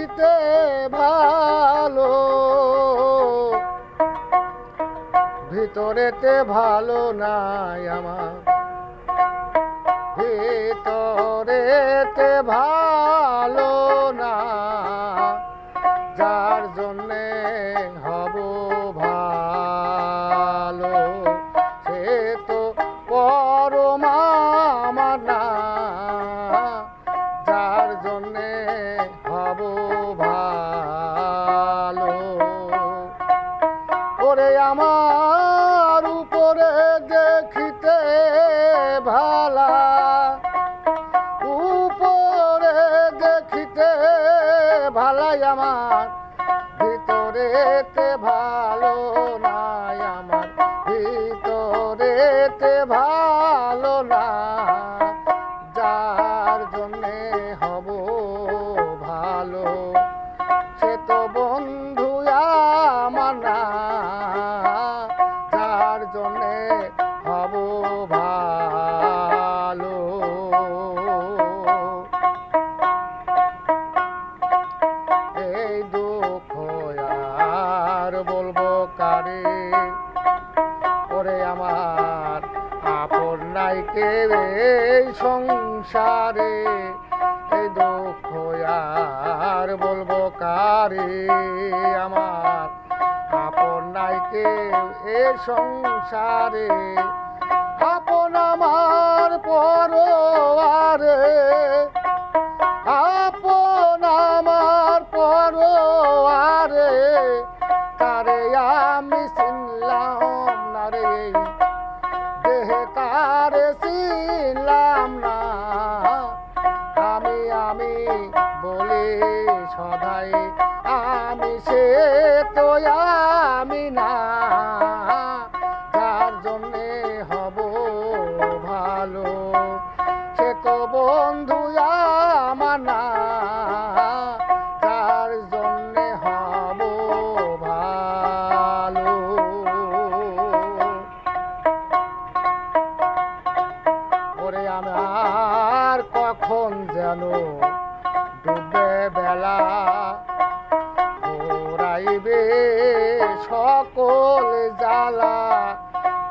দেখিতে ভালো, ভিতরেতে ভালো নাই আমার, ভিতরেতে ভালো না, যার জন্যে হব ভালো সে তো পরমা আমার না, যার জন্যে হব ভালো। ওরে আমার উপরে দেখিতে ভালা, উপরে দেখিতে ভালাই আমার, ভিতরেতে ভালো নাই আমার, ভিতরেতে ভালো না, যার জন্যে হব ভালো সে তো বন্ধু আমার না, যার জন্যে হব ভালো। এই দুঃখ আর বলবো কারে, ওরে আমার আপন নাই কেউ এই সংসারে, এই দুঃখ আর বলবো কারে, আমার আপন নাই কেউ এই সংসারে, আপন আমার পরোয়ারে, আপন আমার পরোয়ারে, তারে আমি চিনলাম না রে, দেহে তারে চিনলাম না, আমি বলে সদাই আমি সে তো আমি না, যার জন্যে হব ভালো সে তো বন্ধু আমার না, যার জন্যে হব ভালো। ওরে আমার কখন যেন ডুবে বেলা, ঘোরাইবে সকল জ্বালা,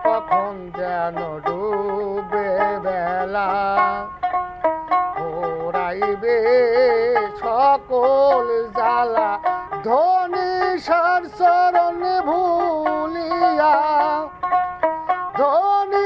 কখন যেন ডুবে বেলা, ঘোরাইবে সকল জ্বালা, ধনী সার চরণ ভুলিয়া